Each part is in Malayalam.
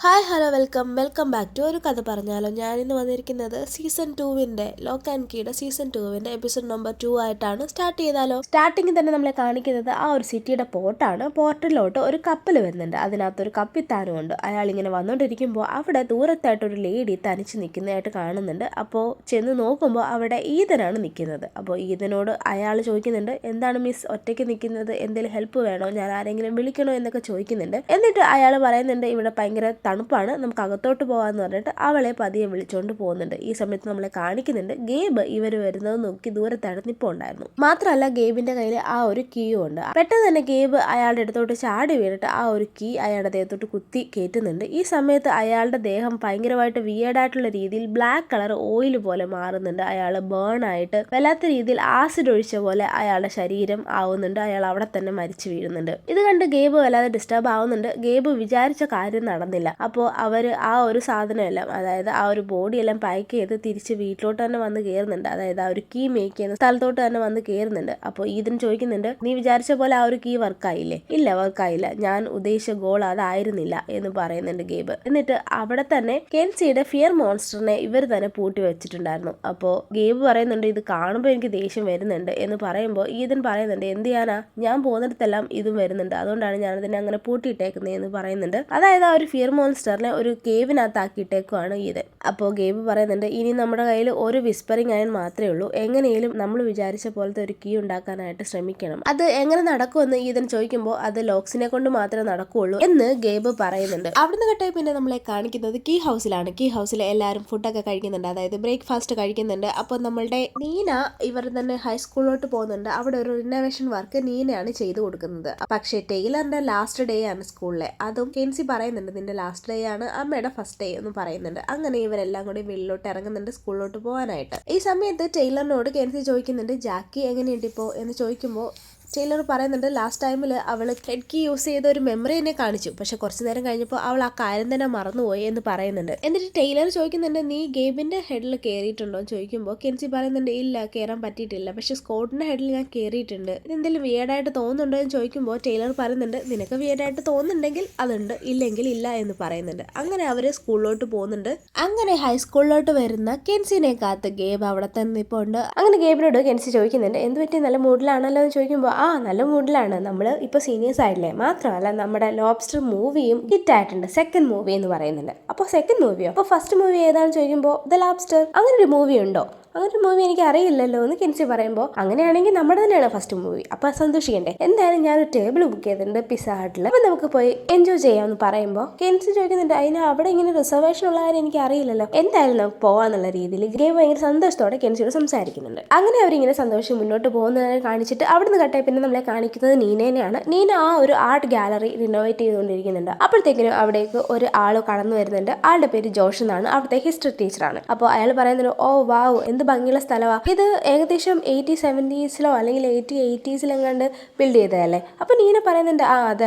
Hi hello welcome back to ഒരു കഥ പറഞ്ഞാലോ. ഞാനിന്ന് വന്നിരിക്കുന്നത് സീസൺ 2 ലോക്ക് ആൻഡ് കീയുടെ സീസൺ 2 എപ്പിസോഡ് നമ്പർ 2 ആയിട്ടാണ്. സ്റ്റാർട്ട് ചെയ്താലോ. സ്റ്റാർട്ടിങ് തന്നെ നമ്മളെ കാണിക്കുന്നത് ആ ഒരു സിറ്റിയുടെ പോർട്ടാണ്. പോർട്ടിലോട്ട് ഒരു കപ്പൽ വരുന്നുണ്ട്. അതിനകത്തൊരു കപ്പിത്താനും ഉണ്ട്. അയാൾ ഇങ്ങനെ വന്നുകൊണ്ടിരിക്കുമ്പോൾ അവിടെ ദൂരത്തായിട്ടൊരു ലേഡി തനിച്ച് നിൽക്കുന്നതായിട്ട് കാണുന്നുണ്ട്. അപ്പോൾ ചെന്ന് നോക്കുമ്പോൾ അവിടെ ഈതനാണ് നിൽക്കുന്നത്. അപ്പോൾ ഈതനോട് അയാൾ ചോദിക്കുന്നുണ്ട്, എന്താണ് മിസ് ഒറ്റയ്ക്ക് നിൽക്കുന്നത്, എന്തെങ്കിലും ഹെൽപ്പ് വേണോ, ഞാൻ ആരെങ്കിലും വിളിക്കണോ എന്നൊക്കെ ചോദിക്കുന്നുണ്ട്. എന്നിട്ട് അയാൾ പറയുന്നുണ്ട്, ഇവിടെ ഭയങ്കര തണുപ്പാണ്, നമുക്ക് അകത്തോട്ട് പോകാമെന്ന് പറഞ്ഞിട്ട് അവളെ പതിയെ വിളിച്ചോണ്ട് പോകുന്നുണ്ട്. ഈ സമയത്ത് നമ്മളെ കാണിക്കുന്നുണ്ട് ഗേബ് ഇവർ വരുന്നത് നോക്കി ദൂരത്താണ് നിൽപ്പുണ്ടായിരുന്നു. മാത്രമല്ല ഗേബിന്റെ കയ്യിൽ ആ ഒരു കീയും ഉണ്ട്. പെട്ടെന്ന് തന്നെ ഗേബ് അയാളുടെ അടുത്തോട്ട് ചാടി വീണിട്ട് ആ ഒരു കീ അയാളുടെ ദേഹത്തോട്ട് കുത്തി കയറ്റുന്നുണ്ട്. ഈ സമയത്ത് അയാളുടെ ദേഹം ഭയങ്കരമായിട്ട് വിയേർഡായിട്ടുള്ള രീതിയിൽ ബ്ലാക്ക് കളർ ഓയിൽ പോലെ മാറുന്നുണ്ട്. അയാൾ ബേൺ ആയിട്ട് വല്ലാത്ത രീതിയിൽ ആസിഡ് ഒഴിച്ച പോലെ അയാളുടെ ശരീരം ആവുന്നുണ്ട്. അയാൾ അവിടെ തന്നെ മരിച്ചു വീഴുന്നുണ്ട്. ഇത് കണ്ട് ഗേബ് വല്ലാതെ ഡിസ്റ്റർബ് ആവുന്നുണ്ട്. ഗേബ് വിചാരിച്ച കാര്യം നടന്നില്ല. അപ്പോൾ അവർ ആ ഒരു സാധനമെല്ലാം, അതായത് ആ ഒരു ബോഡിയെല്ലാം പാക്ക് ചെയ്ത് തിരിച്ച് വീട്ടിലോട്ട് തന്നെ വന്ന് കയറുന്നുണ്ട്. അതായത് ആ ഒരു കീ മേക്ക് ചെയ്യുന്ന സ്ഥലത്തോട്ട് തന്നെ വന്ന് കയറുന്നുണ്ട്. അപ്പോൾ ഇതിന് ചോദിക്കുന്നുണ്ട്, നീ വിചാരിച്ച പോലെ ആ ഒരു കീ വർക്കായില്ലേ? ഇല്ല, വർക്കായില്ല, ഞാൻ ഉദ്ദേശിച്ച ഗോൾ അതായിരുന്നില്ല എന്ന് പറയുന്നുണ്ട് ഗേബ്. എന്നിട്ട് അവിടെ തന്നെ കെൻസിയുടെ ഫിയർ മോൺസ്റ്ററിനെ ഇവർ തന്നെ പൂട്ടി വെച്ചിട്ടുണ്ടായിരുന്നു. അപ്പോൾ ഗേബ് പറയുന്നുണ്ട്, ഇത് കാണുമ്പോൾ എനിക്ക് ദേഷ്യം വരുന്നുണ്ട് എന്ന് പറയുമ്പോൾ ഈതൻ പറയുന്നുണ്ട്, എന്ത് ചെയ്യാനാ, ഞാൻ പോകുന്നിടത്തെല്ലാം ഇതും വരുന്നുണ്ട്, അതുകൊണ്ടാണ് ഞാനതിനെ അങ്ങനെ പൂട്ടിയിട്ടേക്കുന്നത് എന്ന് പറയുന്നുണ്ട്. അതായത് ആ ഒരു ഫിയർ മോൺസ്റ്ററിനെ ഒരു കേവിനകത്താക്കിയിട്ടേക്കുവാണ് ഇത്. അപ്പോൾ ഗേബ് പറയുന്നുണ്ട്, ഇനി നമ്മുടെ കയ്യിൽ ഒരു വിസ്പറിംഗ് അയൺ മാത്രമേ ഉള്ളൂ, എങ്ങനെയും നമ്മൾ വിചാരിച്ച പോലത്തെ ഒരു കീ ഉണ്ടാക്കാനായിട്ട് ശ്രമിക്കണം. അത് എങ്ങനെ നടക്കുമെന്ന് ഈതൻ ചോദിക്കുമ്പോൾ അത് ലോക്സിനെ കൊണ്ട് മാത്രമേ നടക്കുകയുള്ളൂ എന്ന് ഗേബ് പറയുന്നുണ്ട്. അവിടുന്ന് കട്ടെ പിന്നെ നമ്മളെ കാണിക്കുന്നത് കീ ഹൗസിലാണ്. കീ ഹൗസിൽ എല്ലാവരും ഫുഡൊക്കെ കഴിക്കുന്നുണ്ട്, അതായത് ബ്രേക്ക്ഫാസ്റ്റ് കഴിക്കുന്നുണ്ട്. അപ്പോൾ നമ്മളുടെ നീന ഇവർ തന്നെ ഹൈസ്കൂളിലോട്ട് പോകുന്നുണ്ട്. അവിടെ ഒരു റിനോവേഷൻ വർക്ക് നീനയാണ് ചെയ്തു കൊടുക്കുന്നത്. പക്ഷേ ടെയ്ലറിന്റെ ലാസ്റ്റ് ഡേ ആണ് സ്കൂളിലെ. അതും കെൻസി പറയുന്നുണ്ട്, നിന്റെ ലാസ്റ്റ് ഡേ ആണ്, അമ്മയുടെ ഫസ്റ്റ് ഡേ എന്ന് പറയുന്നുണ്ട്. അങ്ങനെ ഇവരെല്ലാം കൂടി വെളിയിലോട്ട് ഇറങ്ങുന്നുണ്ട് സ്കൂളിലോട്ട് പോകാനായിട്ട്. ഈ സമയത്ത് ടെയ്ലറിനോട് കെൻസി ചോദിക്കുന്നുണ്ട്, ജാക്കി എങ്ങനെയുണ്ട് ഇപ്പോൾ എന്ന് ചോദിക്കുമ്പോൾ ടെയ്ലർ പറയുന്നുണ്ട്, ലാസ്റ്റ് ടൈമിൽ അവൾ ഹെഡ് കീ യൂസ് ചെയ്ത ഒരു മെമ്മറി എന്നെ കാണിച്ചു, പക്ഷെ കുറച്ച് നേരം കഴിഞ്ഞപ്പോൾ അവൾ ആ കാര്യം തന്നെ മറന്നുപോയി എന്ന് പറയുന്നുണ്ട്. എന്നിട്ട് ടെയ്ലർ ചോദിക്കുന്നുണ്ട്, നീ ഗേബിന്റെ ഹെഡിൽ കയറിയിട്ടുണ്ടോ എന്ന് ചോദിക്കുമ്പോൾ കെൻസി പറയുന്നുണ്ട്, ഇല്ല, കയറാൻ പറ്റിയിട്ടില്ല, പക്ഷെ സ്കോട്ടിന്റെ ഹെഡിൽ ഞാൻ കയറിയിട്ടുണ്ട്, ഇതെന്തെങ്കിലും വിയേർഡായിട്ട് തോന്നുന്നുണ്ടോ എന്ന് ചോദിക്കുമ്പോൾ ടെയ്ലർ പറയുന്നുണ്ട്, നിനക്ക് വിയേർഡായിട്ട് തോന്നുന്നുണ്ടെങ്കിൽ അതുണ്ട്, ഇല്ലെങ്കിൽ ഇല്ല എന്ന് പറയുന്നുണ്ട്. അങ്ങനെ അവര് സ്കൂളിലോട്ട് പോകുന്നുണ്ട്. അങ്ങനെ ഹൈസ്കൂളിലോട്ട് വരുന്ന കെൻസിനെ കാത്ത് ഗേബ് അവിടെ തന്നെ ഇപ്പോൾ ഉണ്ട്. അങ്ങനെ ഗേബിനോട് കെൻസി ചോദിക്കുന്നുണ്ട്, എന്ത് പറ്റി, നല്ല മൂഡിലാണല്ലോ എന്ന് ചോദിക്കുമ്പോൾ, നല്ല മൂഡിലാണ്, നമ്മൾ ഇപ്പോൾ സീനിയേഴ്സ് ആയില്ലേ, മാത്രമല്ല നമ്മുടെ ലോബ്സ്റ്റർ മൂവിയും ഹിറ്റ് ആയിട്ടുണ്ട്, സെക്കൻഡ് മൂവി എന്ന് പറയുന്നുണ്ട്. അപ്പോൾ സെക്കൻഡ് മൂവിയോ, അപ്പോൾ ഫസ്റ്റ് മൂവി ഏതാണെന്ന് ചോദിക്കുമ്പോൾ ദ ലോബ്സ്റ്റർ, അങ്ങനെ ഒരു മൂവി ഉണ്ടോ, അങ്ങനൊരു മൂവി എനിക്ക് അറിയില്ലല്ലോ എന്ന് കെൻസി പറയുമ്പോൾ, അങ്ങനെയാണെങ്കിൽ നമ്മുടെ തന്നെയാണ് ഫസ്റ്റ് മൂവി, അപ്പോൾ സന്തോഷിക്കണ്ടേ, എന്തായാലും ഞാനൊരു ടേബിൾ ബുക്ക് ചെയ്തിട്ടുണ്ട് പിസ്സ ഹട്ടിൽ, അപ്പോൾ നമുക്ക് പോയി എൻജോയ് ചെയ്യാമെന്ന് പറയുമ്പോൾ കെൻസി ചോദിക്കുന്നുണ്ട്, അതിന് അവിടെ ഇങ്ങനെ റിസർവേഷൻ ഉള്ള കാര്യം എനിക്ക് അറിയില്ലല്ലോ, എന്തായാലും നമുക്ക് പോകാന്നുള്ള രീതിയിൽ ഗെയിം ഭയങ്കര സന്തോഷത്തോടെ കെൻസിയോട് സംസാരിക്കുന്നുണ്ട്. അങ്ങനെ അവരിങ്ങനെ സന്തോഷം മുന്നോട്ട് പോകുന്നതിനെ കാണിച്ചിട്ട് അവിടുന്ന് കട്ടായി പിന്നെ നമ്മളെ കാണിക്കുന്നത് നീനേനെയാണ്. നീന ആ ഒരു ആർട്ട് ഗാലറി റിനോവേറ്റ് ചെയ്തുകൊണ്ടിരിക്കുന്നുണ്ട്. അപ്പോഴത്തേക്കിനും അവിടേക്ക് ഒരു ആള് കടന്നു വരുന്നുണ്ട്. ആളുടെ പേര് ജോഷ് എന്നാണ്, അവിടുത്തെ ഹിസ്റ്ററി ടീച്ചറാണ്. അപ്പോൾ അയാൾ പറയുന്നത്, ഓ വാവ്, എന്ത് ഭംഗിയുള്ള സ്ഥലമാണ് ഇത്, ഏകദേശം 80s-70s അല്ലെങ്കിൽ 80s എങ്ങാണ്ട് ബിൽഡ് ചെയ്തതല്ലേ. അപ്പൊ നീന പറയുന്നുണ്ട്,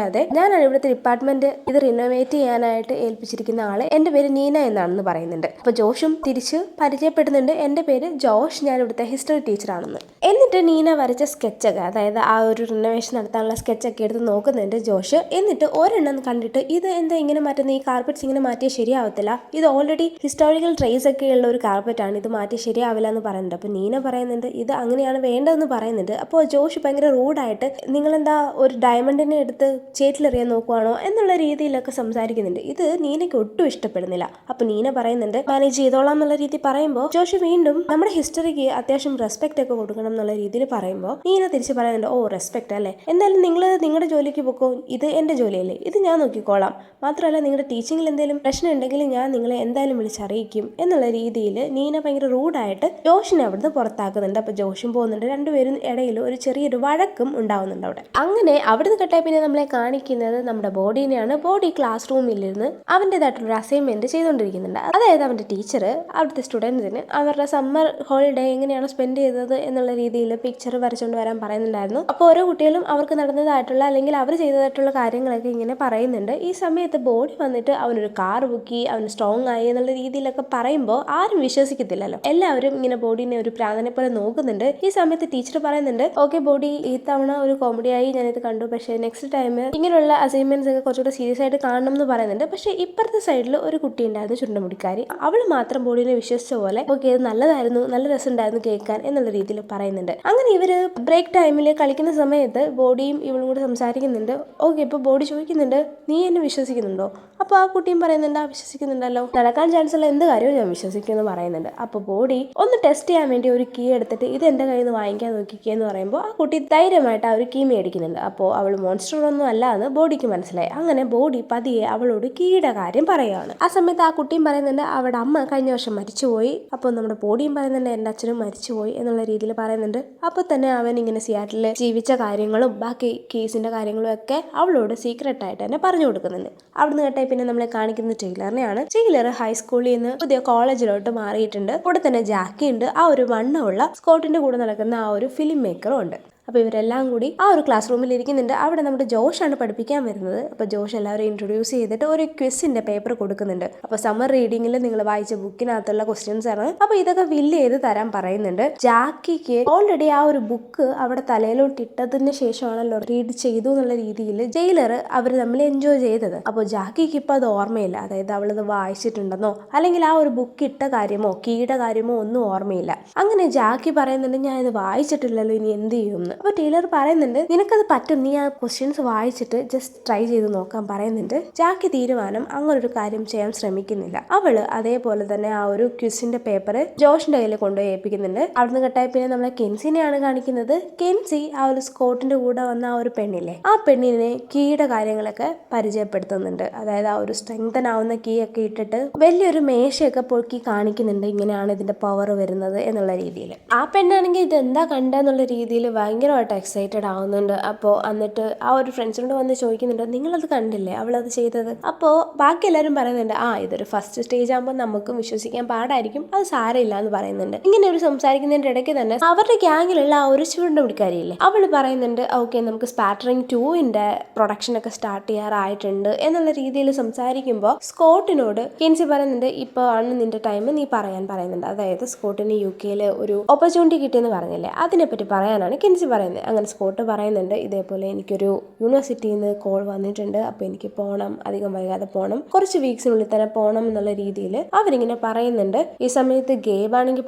അതെ, ഞാനാണ് ഇവിടുത്തെ ഡിപ്പാർട്ട്മെന്റ് ഇത് റിനോവേറ്റ് ചെയ്യാനായിട്ട് ഏൽപ്പിച്ചിരിക്കുന്ന ആള്, എന്റെ പേര് നീന എന്നാണെന്ന് പറയുന്നുണ്ട്. അപ്പൊ ജോഷും തിരിച്ച് പരിചയപ്പെടുന്നുണ്ട്, എന്റെ പേര് ജോഷ്, ഞാൻ ഇവിടുത്തെ ഹിസ്റ്ററി ടീച്ചറാണെന്ന്. എന്നിട്ട് നീന വരച്ച സ്കെച്ചൊക്കെ, അതായത് ആ ഒരു റിനോവേഷൻ നടത്താനുള്ള സ്കെച്ചൊക്കെ എടുത്ത് നോക്കുന്നുണ്ട് ജോഷ്. എന്നിട്ട് ഒരെണ്ണം കണ്ടിട്ട്, ഇത് എന്താ ഇങ്ങനെ മാറ്റുന്നത്, ഈ കാർപ്പറ്റ്സ് ഇങ്ങനെ മാറ്റിയാൽ ശരിയാവത്തില്ല, ഇത് ഓൾറെഡി ഹിസ്റ്റോറിക്കൽ ട്രേസ് ഒക്കെ ഉള്ള ഒരു കാർപ്പറ്റാണ്, ഇത് മാറ്റി ശരിയാവില്ല എന്ന് പറയുന്നുണ്ട്. അപ്പോൾ നീന പറയുന്നുണ്ട്, ഇത് അങ്ങനെയാണ് വേണ്ടതെന്ന് പറയുന്നുണ്ട്. അപ്പോൾ ജോഷ് ഭയങ്കര റൂഡായിട്ട്, നിങ്ങളെന്താ ഒരു ഡയമണ്ടിനെ എടുത്ത് ചേറ്റിലെറിയാൻ നോക്കുവാണോ എന്നുള്ള രീതിയിലൊക്കെ സംസാരിക്കുന്നുണ്ട്. ഇത് നീനയ്ക്ക് ഒട്ടും ഇഷ്ടപ്പെടുന്നില്ല. അപ്പോൾ നീന പറയുന്നുണ്ട്, മാനേജ് ചെയ്തോളാം എന്നുള്ള രീതി പറയുമ്പോൾ ജോഷ് വീണ്ടും നമ്മുടെ ഹിസ്റ്ററിക്ക് അത്യാവശ്യം റെസ്പെക്ട് ഒക്കെ കൊടുക്കണം എന്നുള്ള രീതിയിൽ പറയുമ്പോൾ നീന തിരിച്ച് പറയുന്നുണ്ട്, ഓ റെസ്പെക്ട് അല്ലേ, എന്തായാലും നിങ്ങൾ നിങ്ങളുടെ ജോലിക്ക് പോക്കോ, ഇത് എൻ്റെ ജോലിയല്ലേ, ഇത് ഞാൻ നോക്കിക്കോളാം, മാത്രമല്ല നിങ്ങളുടെ ടീച്ചിങ്ങിൽ എന്തെങ്കിലും പ്രശ്നം ഉണ്ടെങ്കിൽ ഞാൻ നിങ്ങളെ എന്തായാലും വിളിച്ചറിയിക്കും എന്നുള്ള രീതിയിൽ നീന ഭയങ്കര റൂഡായിട്ട് ജോഷിനെ അവിടുന്ന് പുറത്താക്കുന്നുണ്ട്. അപ്പോൾ ജോഷും പോകുന്നുണ്ട്. രണ്ടുപേരും ഇടയിൽ ഒരു ചെറിയൊരു വഴക്കും ഉണ്ടാവുന്നുണ്ട് അവിടെ. അങ്ങനെ അവിടുന്ന് കെട്ടാൽ പിന്നെ നമ്മളെ കാണിക്കുന്നത് നമ്മുടെ ബോഡീനെയാണ്. ബോഡി ക്ലാസ് റൂമിലിരുന്ന് അവൻ്റെതായിട്ടുള്ള അസൈൻമെന്റ് ചെയ്തുകൊണ്ടിരിക്കുന്നുണ്ട്. അതായത് അവൻ്റെ ടീച്ചർ അവിടുത്തെ സ്റ്റുഡൻസിന് അവരുടെ സമ്മർ ഹോളിഡേ എങ്ങനെയാണ് സ്പെൻഡ് ചെയ്തത് എന്നുള്ള രീതിയിൽ പിക്ചർ വരച്ചുകൊണ്ട് വരാൻ പറയുന്നുണ്ടായിരുന്നു. അപ്പോൾ ഓരോ കുട്ടികളും അവർക്ക് നടന്നതായിട്ടുള്ള അല്ലെങ്കിൽ അവർ ചെയ്തതായിട്ടുള്ള കാര്യങ്ങളൊക്കെ ഇങ്ങനെ പറയുന്നുണ്ട്. ഈ സമയത്ത് ബോഡി വന്നിട്ട് അവനൊരു കാർ ബുക്ക് ചെയ്യും, അവൻ സ്ട്രോങ് ആയി എന്നുള്ള രീതിയിലൊക്കെ പറയുമ്പോൾ ആരും വിശ്വസിക്കത്തില്ലല്ലോ. എല്ലാവരും ഇങ്ങനെ ബോഡീനെ ഒരു പ്രാന്തനെ പോലെ നോക്കുന്നുണ്ട്. ഈ സമയത്ത് ടീച്ചർ പറയുന്നുണ്ട്, ഓക്കെ ബോഡി, ഈ തവണ ഒരു കോമഡിയായി ഞാനിത് കണ്ടു, പക്ഷേ നെക്സ്റ്റ് ടൈം ഇങ്ങനെയുള്ള അസൈൻമെന്റ്സ് ഒക്കെ കുറച്ചുകൂടെ സീരിയസ് ആയിട്ട് കാണണം എന്ന് പറയുന്നുണ്ട്. പക്ഷേ ഇപ്പുറത്തെ സൈഡിൽ ഒരു കുട്ടി ഉണ്ടായിരുന്നു, ചുണ്ടമുടിക്കാരി. അവൾ മാത്രം ബോഡീനെ വിശ്വസിച്ച പോലെ ഓക്കെ ഇത് നല്ലതായിരുന്നു, നല്ല രസമുണ്ടായിരുന്നു കേൾക്കാൻ എന്നുള്ള രീതിയിൽ പറയുന്നുണ്ട്. അങ്ങനെ ഇവര് ബ്രേക്ക് ടൈമിൽ കളിക്കുന്ന സമയത്ത് ബോഡിയും ഇവളും കൂടെ സംസാരിക്കുന്നുണ്ട്. ഓക്കെ ഇപ്പൊ ബോഡി ചോദിക്കുന്നുണ്ട്, നീ എന്നെ വിശ്വസിക്കുന്നുണ്ടോ? അപ്പോൾ ആ കുട്ടിയും പറയുന്നുണ്ട്, ആ വിശ്വസിക്കുന്നുണ്ടല്ലോ, നടക്കാൻ ചാൻസ് ഉള്ള എന്ത് കാര്യവും ഞാൻ വിശ്വസിക്കുമെന്ന് പറയുന്നുണ്ട്. അപ്പോൾ ബോഡി ഒന്ന് ടെസ്റ്റ് ചെയ്യാൻ വേണ്ടി ഒരു കീ എടുത്തിട്ട് ഇത് എന്റെ കയ്യിൽ നിന്ന് വാങ്ങിക്കാൻ നോക്കിക്കെന്ന് പറയുമ്പോൾ ആ കുട്ടി ധൈര്യമായിട്ട് ആ ഒരു കീ മേടിക്കുന്നുണ്ട്. അപ്പോൾ അവൾ മോൺസ്റ്റർ ഒന്നും അല്ല എന്ന് ബോഡിക്ക് മനസ്സിലായി. അങ്ങനെ ബോഡി പതിയെ അവളോട് കീയുടെ കാര്യം പറയുകയാണ്. ആ സമയത്ത് ആ കുട്ടിയും പറയുന്നുണ്ട്, അവിടെ അമ്മ കഴിഞ്ഞ വർഷം മരിച്ചുപോയി. അപ്പോൾ നമ്മുടെ ബോഡിയും പറയുന്നുണ്ട്, എൻ്റെ അച്ഛനും മരിച്ചുപോയി എന്നുള്ള രീതിയിൽ പറയുന്നുണ്ട്. അപ്പോൾ തന്നെ അവൻ ഇങ്ങനെ സിയാറ്റിൽ ജീവിച്ച കാര്യങ്ങളും ബാക്കി കേസിന്റെ കാര്യങ്ങളും ഒക്കെ അവളോട് സീക്രട്ട് ആയിട്ട് തന്നെ പറഞ്ഞു കൊടുക്കുന്നുണ്ട്. അവിടുന്ന് കേട്ടായി പിന്നെ നമ്മളെ കാണിക്കുന്നത് ടൈലറിനെയാണ്. ടൈലർ ഹൈസ്കൂളിൽ നിന്ന് പുതിയ കോളേജിലോട്ട് മാറിയിട്ടുണ്ട്. കൂടെ തന്നെ ജാക്കി ഉണ്ട്. ആ ഒരു വണ്ണമുള്ള സ്കോട്ടിന്റെ കൂടെ നടക്കുന്ന ആ ഒരു ഫിലിം മേക്കറും ഉണ്ട്. അപ്പോൾ ഇവരെല്ലാം കൂടി ആ ഒരു ക്ലാസ് റൂമിൽ ഇരിക്കുന്നുണ്ട്. അവിടെ നമ്മുടെ ജോഷാണ് പഠിപ്പിക്കാൻ വരുന്നത്. അപ്പോൾ ജോഷ് എല്ലാവരും ഇൻട്രൊഡ്യൂസ് ചെയ്തിട്ട് ഒരു ക്വിസിന്റെ പേപ്പർ കൊടുക്കുന്നുണ്ട്. അപ്പോൾ സമ്മർ റീഡിങ്ങിൽ നിങ്ങൾ വായിച്ച ബുക്കിനകത്തുള്ള ക്വസ്റ്റ്യൻസ് ആണ്. അപ്പോൾ ഇതൊക്കെ ഫില്ല് ചെയ്ത് തരാൻ പറയുന്നുണ്ട്. ജാക്കിക്ക് ഓൾറെഡി ആ ഒരു ബുക്ക് അവിടെ തലയിലോട്ട് ഇട്ടതിന് ശേഷമാണല്ലോ റീഡ് ചെയ്തു എന്നുള്ള രീതിയിൽ ജയിലർ അവർ തമ്മിൽ എൻജോയ് ചെയ്തത്. അപ്പോൾ ജാക്കിക്ക് ഇപ്പം അത് ഓർമ്മയില്ല, അതായത് അവളത് വായിച്ചിട്ടുണ്ടെന്നോ അല്ലെങ്കിൽ ആ ഒരു ബുക്ക് ഇട്ട കാര്യമോ കീയുടെ കാര്യമോ ഒന്നും ഓർമ്മയില്ല. അങ്ങനെ ജാക്കി പറയുന്നുണ്ട്, ഞാൻ ഇത് വായിച്ചിട്ടില്ലല്ലോ, ഇനി എന്ത് ചെയ്യുമെന്ന്. അപ്പോൾ ടൈലർ പറയുന്നുണ്ട്, നിനക്കത് പറ്റും, നീ ആ ക്വസ്റ്റ്യൻസ് വായിച്ചിട്ട് ജസ്റ്റ് ട്രൈ ചെയ്ത് നോക്കാൻ പറയുന്നുണ്ട്. ജാക്കി തീരുമാനം അങ്ങനൊരു കാര്യം ചെയ്യാൻ ശ്രമിക്കുന്നില്ല. അവള് അതേപോലെ തന്നെ ആ ഒരു ക്വിസിന്റെ പേപ്പർ ജോഷിന്റെ കയ്യിൽ കൊണ്ടുപോയി ഏൽപ്പിക്കുന്നുണ്ട്. അവിടുന്ന് കെട്ടായി പിന്നെ നമ്മളെ കെൻസിനെയാണ് കാണിക്കുന്നത്. കെൻസി ആ ഒരു സ്കോട്ടിന്റെ കൂടെ വന്ന ആ ഒരു പെണ്ണില്ലേ, ആ പെണ്ണിനെ കീയുടെ കാര്യങ്ങളൊക്കെ പരിചയപ്പെടുത്തുന്നുണ്ട്. അതായത് ആ ഒരു സ്ട്രെങ്തൻ ആവുന്ന കീ ഒക്കെ ഇട്ടിട്ട് വലിയൊരു മേശയൊക്കെ പൊക്കി കാണിക്കുന്നുണ്ട്, ഇങ്ങനെയാണ് ഇതിന്റെ പവർ വരുന്നത് എന്നുള്ള രീതിയിൽ. ആ പെണ്ണാണെങ്കിൽ ഇത് എന്താ കണ്ടെന്നുള്ള രീതിയിൽ ഭയങ്കരമായിട്ട് എക്സൈറ്റഡ് ആവുന്നുണ്ട്. അപ്പോൾ എന്നിട്ട് ആ ഒരു ഫ്രണ്ട്സിനോട് വന്ന് ചോദിക്കുന്നുണ്ട്, നിങ്ങളത് കണ്ടില്ലേ അവളത് ചെയ്തത്? അപ്പോൾ ബാക്കി എല്ലാവരും പറയുന്നുണ്ട്, ആ ഇതൊരു ഫസ്റ്റ് സ്റ്റേജ് ആകുമ്പോൾ നമുക്കും വിശ്വസിക്കാൻ പാടായിരിക്കും, അത് സാരമില്ല എന്ന് പറയുന്നുണ്ട്. ഇങ്ങനെ ഒരു സംസാരിക്കുന്നതിന്റെ ഇടയ്ക്ക് തന്നെ അവരുടെ ഗ്യാങ്ങിലുള്ള ആ ഒരു ചുരുണ്ടുപിടിക്കാരിയില്ലേ, അവൾ പറയുന്നുണ്ട്, ഓക്കെ നമുക്ക് സ്പാറ്ററിംഗ് 2 പ്രൊഡക്ഷൻ ഒക്കെ സ്റ്റാർട്ട് ചെയ്യാറായിട്ടുണ്ട് എന്നുള്ള രീതിയിൽ സംസാരിക്കുമ്പോൾ സ്കോട്ടിനോട് കെൻസി പറയുന്നുണ്ട്, ഇപ്പോൾ ആണ് നിന്റെ ടൈം, നീ പറയാൻ പറയുന്നുണ്ട്. അതായത് സ്കോട്ടിന് UK ഒരു ഓപ്പർച്യൂണിറ്റി കിട്ടിയെന്ന് പറഞ്ഞില്ലേ, അതിനെപ്പറ്റി പറയാനാണ് കെൻസി പറയുന്നത്. അങ്ങനെ സ്കോട്ട് പറയുന്നുണ്ട്, ഇതേപോലെ എനിക്കൊരു യൂണിവേഴ്സിറ്റിയിൽ നിന്ന് കോൾ വന്നിട്ടുണ്ട്, അപ്പോൾ എനിക്ക് പോകണം, അധികം വൈകാതെ പോകണം, കുറച്ച് വീക്സിനുള്ളിൽ തന്നെ പോകണം എന്നുള്ള രീതിയിൽ അവരിങ്ങനെ പറയുന്നുണ്ട്. ഈ സമയത്ത് ഗേബ് ആണെങ്കിൽ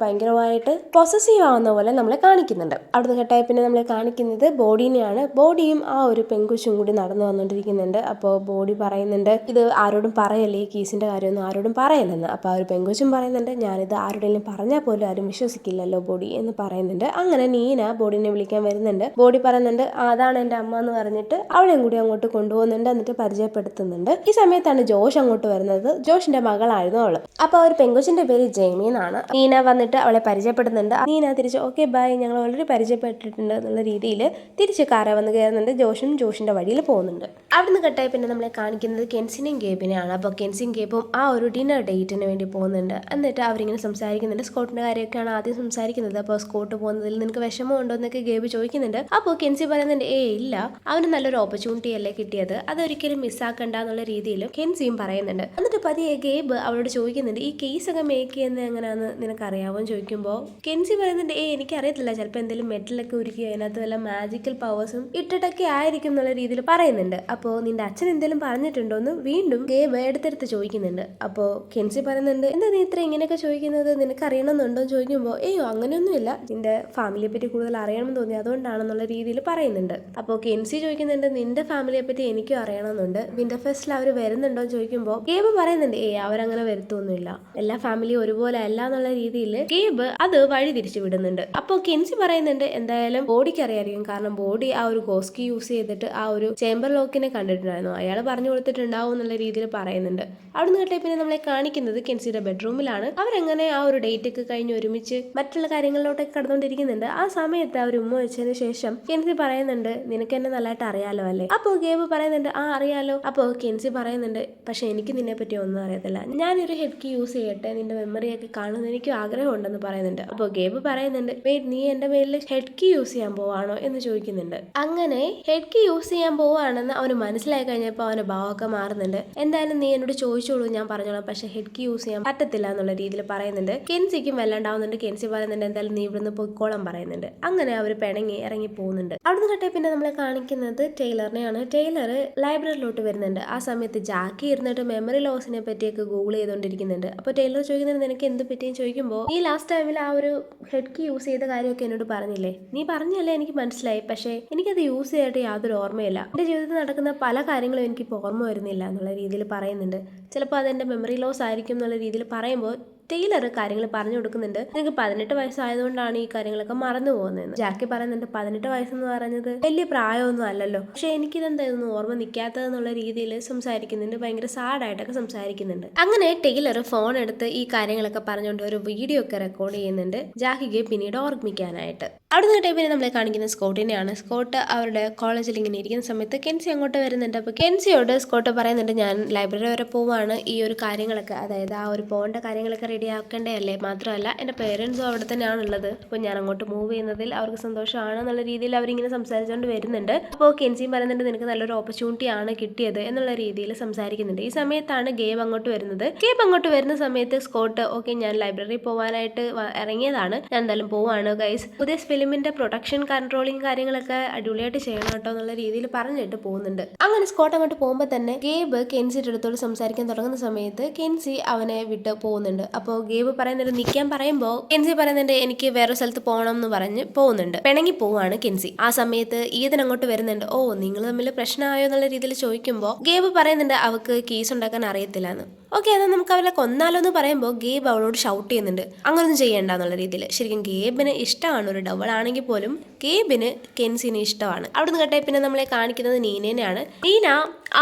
ഭയങ്കരമായിട്ട് പൊസസീവ് ആവുന്ന പോലെ നമ്മളെ കാണിക്കുന്നുണ്ട്. അവിടുന്ന് കേട്ടായി പിന്നെ നമ്മളെ കാണിക്കുന്നത് ബോഡീനെയാണ്. ബോഡിയും ആ ഒരു പെങ്കുച്ചും കൂടി നടന്നു വന്നുകൊണ്ടിരിക്കുന്നുണ്ട്. അപ്പോൾ ബോഡി പറയുന്നുണ്ട്, ഇത് ആരോടും പറയല്ലേ, ഈ കേസിന്റെ കാര്യമൊന്നും ആരോടും പറയല്ലെന്ന്. അപ്പോൾ ആ ഒരു പെങ്കുച്ചും പറയുന്നുണ്ട്, ഞാനിത് ആരോടെങ്കിലും പറഞ്ഞാൽ പോലും ആരും വിശ്വസിക്കില്ലല്ലോ ബോഡി എന്ന് പറയുന്നുണ്ട്. അങ്ങനെ നീന ബോഡിനെ വിളിക്കാൻ വരുന്നുണ്ട്. ബോഡി പറയുന്നുണ്ട്, അതാണ് എൻ്റെ അമ്മ എന്ന് പറഞ്ഞിട്ട് അവളെയും കൂടി അങ്ങോട്ട് കൊണ്ടുപോകുന്നുണ്ട്, എന്നിട്ട് പരിചയപ്പെടുത്തുന്നുണ്ട്. ഈ സമയത്താണ് ജോഷ് അങ്ങോട്ട് വരുന്നത്. ജോഷിന്റെ മകളായിരുന്നു അവള്. അപ്പൊ ആ ഒരു പെങ്കുച്ചിന്റെ പേര് ജെയ്മി എന്നാണ്. നീന വന്നിട്ട് അവളെ പരിചയപ്പെടുന്നുണ്ട്. നീന തിരിച്ച് ഓക്കെ ബൈ, ഞങ്ങൾ ഓൾറെഡി പരിചയപ്പെട്ടിട്ടുണ്ട് എന്നുള്ള രീതിയിൽ തിരിച്ച് കാറെ വന്ന് കയറുന്നുണ്ട്. ജോഷും ജോഷിന്റെ വഴിയിൽ പോകുന്നുണ്ട്. അവിടുന്ന് കെട്ടായി പിന്നെ നമ്മളെ കാണിക്കുന്നത് കെൻസിനെയും ഗേബിനെയാണ്. അപ്പോൾ കെൻസിയും ഗേബും ആ ഒരു ഡിന്നർ ഡേറ്റിന് വേണ്ടി പോകുന്നുണ്ട്. എന്നിട്ട് അവരിങ്ങനെ സംസാരിക്കുന്നുണ്ട്. സ്കോട്ടിന്റെ കാര്യമൊക്കെയാണ് ആദ്യം സംസാരിക്കുന്നത്. അപ്പോൾ സ്കോട്ട് പോകുന്നതിൽ നിനക്ക് വിഷമമുണ്ടോ എന്നൊക്കെ ഗേബ് ചോദിക്കുന്നുണ്ട്. അപ്പോൾ കെൻസി പറയുന്നുണ്ട്, ഇല്ല, അവന് നല്ലൊരു ഓപ്പർച്യൂണിറ്റി അല്ലേ കിട്ടിയത്, അതൊരിക്കലും മിസ്സാക്കണ്ട എന്നുള്ള രീതിയിലും കെൻസിയും പറയുന്നുണ്ട്. എന്നിട്ട് പതിയെ ഗേബ് അവളോട് ചോദിക്കുന്നുണ്ട്, ഈ കേസ് ഒക്കെ മേക്ക് ചെയ്യുന്നത് എങ്ങനെയാണെന്ന് നിനക്കറിയാമോ ചോദിക്കുമ്പോൾ കെൻസി പറയുന്നുണ്ട്, എനിക്കറിയത്തില്ല, ചിലപ്പോൾ എന്തെങ്കിലും മെറ്റലൊക്കെ ഉരുക്കി അതിനകത്ത് വല്ല മാജിക്കൽ പവേഴ്സും ഇട്ടിട്ടൊക്കെ ആയിരിക്കും എന്നുള്ള രീതിയിൽ പറയുന്നുണ്ട്. അപ്പോൾ നിന്റെ അച്ഛൻ എന്തെങ്കിലും പറഞ്ഞിട്ടുണ്ടോ എന്ന് വീണ്ടും ഗേബ് എടുത്തെടുത്ത് ചോദിക്കുന്നുണ്ട്. അപ്പോൾ കെൻസി പറയുന്നുണ്ട്, എന്താ നീ ഇത്ര ഇങ്ങനെയൊക്കെ ചോദിക്കുന്നത്, നിനക്ക് അറിയണമെന്നുണ്ടോ എന്ന് ചോദിക്കുമ്പോൾ അങ്ങനെയൊന്നുമില്ല, നിന്റെ ഫാമിലിയെ പറ്റി കൂടുതൽ അറിയണമെന്ന് തോന്നി അതുകൊണ്ടാണെന്നുള്ള രീതിയിൽ പറയുന്നുണ്ട്. അപ്പോൾ കെൻസി ചോദിക്കുന്നുണ്ട്, നിന്റെ ഫാമിലിയെ പറ്റി എനിക്കും അറിയണമെന്നുണ്ട്, വിന്റർഫെസ്റ്റിൽ അവർ വരുന്നുണ്ടോ എന്ന് ചോദിക്കുമ്പോൾ ഗേബ് പറയുന്നുണ്ട്, അവരങ്ങനെ വരുത്തൊന്നുമില്ല, എല്ലാ ഫാമിലിയും ഒരുപോലെ അല്ല എന്നുള്ള രീതിയിൽ ഗേബ് അത് വഴി തിരിച്ചു വിടുന്നുണ്ട്. അപ്പോൾ കെൻസി പറയുന്നുണ്ട്, എന്തായാലും ബോഡിക്ക് അറിയായിരിക്കും, കാരണം ബോഡി ആ ഒരു ഗോസ്കി യൂസ് ചെയ്തിട്ട് ആ ഒരു ചേംബർ ലോക്കിനെ കണ്ടിട്ടുണ്ടായിരുന്നു, അയാൾ പറഞ്ഞു കൊടുത്തിട്ടുണ്ടാവും എന്നുള്ള രീതിയിൽ പറയുന്നുണ്ട്. അവിടുന്ന് കേട്ടേ പിന്നെ നമ്മളെ കാണിക്കുന്നത് കെൻസിയുടെ ബെഡ്റൂമിലാണ്. അവരെങ്ങനെ ആ ഒരു ഡേറ്റ് ഒക്കെ കഴിഞ്ഞ് ഒരുമിച്ച് മറ്റുള്ള കാര്യങ്ങളിലോട്ടൊക്കെ കടന്നുകൊണ്ടിരിക്കുന്നുണ്ട്. ആ സമയത്ത് അവർ ഉമ്മ വെച്ച് സംസാരിച്ചതിന് ശേഷം കെൻസി പറയുന്നുണ്ട് നിനക്ക് എന്നെ നല്ലതായിട്ട് അറിയാലോ അല്ലേ. അപ്പോൾ ഗേബ് പറയുന്നുണ്ട് ആ അറിയാലോ. അപ്പോൾ കെൻസി പറയുന്നുണ്ട് പക്ഷെ എനിക്ക് നിന്നെ പറ്റി ഒന്നും അറിയത്തില്ല, ഞാനൊരു ഹെഡ് കീ യൂസ് ചെയ്യട്ടെ, നിന്റെ മെമ്മറിയൊക്കെ കാണുന്ന എനിക്ക് ആഗ്രഹമുണ്ടെന്ന് പറയുന്നുണ്ട്. അപ്പോൾ ഗേബ് പറയുന്നുണ്ട് വെയിറ്റ്, നീ എന്റെ മേലിൽ ഹെഡ് കീ യൂസ് ചെയ്യാൻ പോവാണോ എന്ന് ചോദിക്കുന്നുണ്ട്. അങ്ങനെ ഹെഡ് കീ യൂസ് ചെയ്യാൻ പോവാണെന്ന് അവന് മനസ്സിലായി കഴിഞ്ഞപ്പോൾ അവന്റെ ഭാവമൊക്കെ മാറുന്നുണ്ട്. എന്തായാലും നീ എന്നോട് ചോദിച്ചോളൂ, ഞാൻ പറഞ്ഞോളാം, പക്ഷെ ഹെഡ് കീ യൂസ് ചെയ്യാൻ പറ്റത്തില്ല എന്നുള്ള രീതിയിൽ പറയുന്നുണ്ട്. കെൻസിക്കും വല്ലാണ്ടാവുന്നുണ്ട്. കെൻസി പറയുന്നുണ്ട് എന്തായാലും നീ ഇവിടുന്ന് പൊയ്ക്കോളം പറയുന്നുണ്ട്. അങ്ങനെ അവർ പിണങ്ങി ഇറങ്ങി പോകുന്നുണ്ട്. അവിടുന്ന് കട്ടെ പിന്നെ നമ്മളെ കാണിക്കുന്നത് ടൈലറിനെയാണ്. ടൈലർ ലൈബ്രറിയിലോട്ട് വരുന്നുണ്ട്. ആ സമയത്ത് ജാക്കി ഇരുന്നിട്ട് മെമ്മറി ലോസിനെ പറ്റിയൊക്കെ ഗൂഗിൾ ചെയ്തുകൊണ്ടിരിക്കുന്നുണ്ട്. അപ്പോൾ ടൈലർ ചോദിക്കുന്നത് നിനക്ക് എന്ത് പറ്റിയെന്ന് ചോദിക്കുമ്പോൾ നീ ലാസ്റ്റ് ടൈമിൽ ആ ഒരു ഹെഡ് കീ യൂസ് ചെയ്ത കാര്യമൊക്കെ എന്നോട് പറഞ്ഞില്ലേ, നീ പറഞ്ഞല്ലേ എനിക്ക് മനസ്സിലായി, പക്ഷേ എനിക്കത് യൂസ് ചെയ്തിട്ട് യാതൊരു ഓർമ്മയില്ല, എൻ്റെ ജീവിതത്തിൽ നടക്കുന്ന പല കാര്യങ്ങളും എനിക്കിപ്പോൾ ഓർമ്മ വരുന്നില്ല എന്നുള്ള രീതിയിൽ പറയുന്നുണ്ട്. ചിലപ്പോൾ അതെൻ്റെ മെമ്മറി ലോസ് ആയിരിക്കും എന്നുള്ള രീതിയിൽ പറയുമ്പോൾ ടൈലർ കാര്യങ്ങൾ പറഞ്ഞു കൊടുക്കുന്നുണ്ട്. നിനക്ക് 18 വയസ്സായതുകൊണ്ടാണ് ഈ കാര്യങ്ങളൊക്കെ മറന്നു പോകുന്നതെന്ന്. ജാക്കി പറയുന്നുണ്ട് 18 വയസ്സെന്ന് പറഞ്ഞത് വലിയ പ്രായമൊന്നും അല്ലല്ലോ, പക്ഷെ എനിക്കിതെന്തായിരുന്നു ഓർമ്മ നിൽക്കാത്തതെന്നുള്ള രീതിയിൽ സംസാരിക്കുന്നുണ്ട്. ഭയങ്കര സാഡായിട്ടൊക്കെ സംസാരിക്കുന്നുണ്ട്. അങ്ങനെ ടൈലർ ഫോൺ എടുത്ത് ഈ കാര്യങ്ങളൊക്കെ പറഞ്ഞുകൊണ്ട് ഒരു വീഡിയോ ഒക്കെ റെക്കോർഡ് ചെയ്യുന്നുണ്ട് ജാക്കിക്ക് പിന്നീട് ഓർമ്മിക്കാനായിട്ട്. അവിടുന്ന് കിട്ടിയ പിന്നെ നമ്മളെ കാണിക്കുന്ന സ്കോട്ടിനെയാണ്. സ്കോട്ട് അവരുടെ കോളേജിൽ ഇങ്ങനെ ഇരിക്കുന്ന സമയത്ത് കെൻസി അങ്ങോട്ട് വരുന്നുണ്ട്. അപ്പോൾ കെൻസിയോട് സ്കോട്ട് പറയുന്നുണ്ട് ഞാൻ ലൈബ്രറി വരെ പോവാണ്, ഈ ഒരു കാര്യങ്ങളൊക്കെ അതായത് ആ ഒരു പോകേണ്ട കാര്യങ്ങളൊക്കെ റെഡി ആക്കേണ്ടേ അല്ലേ, മാത്രമല്ല എൻ്റെ പേരൻസും അവിടെ തന്നെയാണുള്ളത്, അപ്പോൾ ഞാൻ അങ്ങോട്ട് മൂവ് ചെയ്യുന്നതിൽ അവർക്ക് സന്തോഷമാണ് എന്നുള്ള രീതിയിൽ അവരിങ്ങനെ സംസാരിച്ചുകൊണ്ട് വരുന്നുണ്ട്. അപ്പോൾ കെൻസിയും പറയുന്നുണ്ട് നിനക്ക് നല്ലൊരു ഓപ്പർച്യൂണിറ്റി ആണ് കിട്ടിയത് എന്നുള്ള രീതിയിൽ സംസാരിക്കുന്നുണ്ട്. ഈ സമയത്താണ് ഗേബ് അങ്ങോട്ട് വരുന്നത്. ഗേബ് അങ്ങോട്ട് വരുന്ന സമയത്ത് സ്കോട്ട് ഓക്കെ ഞാൻ ലൈബ്രറി പോകാനായിട്ട് ഇറങ്ങിയതാണ്, ഞാൻ എന്തായാലും പോവാണ് ഗൈസ്, പുതിയ ഫിലിമിന്റെ പ്രൊഡക്ഷൻ കൺട്രോളിങ് കാര്യങ്ങളൊക്കെ അടിപൊളിയായിട്ട് ചെയ്യണം കേട്ടോ എന്നുള്ള രീതിയിൽ പറഞ്ഞിട്ട് പോകുന്നുണ്ട്. അങ്ങനെ സ്കോട്ട് അങ്ങോട്ട് പോകുമ്പോൾ തന്നെ ഗേബ് കെൻസിയുടെ അടുത്തോട് സംസാരിക്കാൻ തുടങ്ങുന്ന സമയത്ത് കെൻസി അവനെ വിട്ട് പോകുന്നുണ്ട്. അപ്പോൾ ഗേബ് പറയുന്നുണ്ട് നിൽക്കാൻ പറയുമ്പോൾ കെൻസി പറയുന്നുണ്ട് എനിക്ക് വേറെ സ്ഥലത്ത് പോകണം എന്ന് പറഞ്ഞ് പോകുന്നുണ്ട്. പിണങ്ങി പോവാണ് കെൻസി. ആ സമയത്ത് ഈതൻ അങ്ങോട്ട് വരുന്നുണ്ട്. ഓ നിങ്ങൾ തമ്മിൽ പ്രശ്നമായോ എന്നുള്ള രീതിയിൽ ചോദിക്കുമ്പോൾ ഗേബ് പറയുന്നുണ്ട് അവൾക്ക് കേസ് ഉണ്ടാക്കാൻ അറിയത്തില്ല എന്ന്. ഓക്കെ എന്നാൽ നമുക്ക് അവരെ കൊന്നാലോ എന്ന് പറയുമ്പോൾ ഗേബ് അവളോട് ഷൗട്ട് ചെയ്യുന്നുണ്ട് അങ്ങനൊന്നും ചെയ്യണ്ട എന്നുള്ള രീതിയിൽ. ശരിക്കും ഗേബിന് ഇഷ്ടമാണ്, ഒരു ഡബിൾ ആണെങ്കിൽ പോലും ഗേബിന് കെൻസിനെ ഇഷ്ടമാണ്. അവിടുന്ന് കേട്ടെ പിന്നെ നമ്മളെ കാണിക്കുന്നത് നീനേനെയാണ്. നീന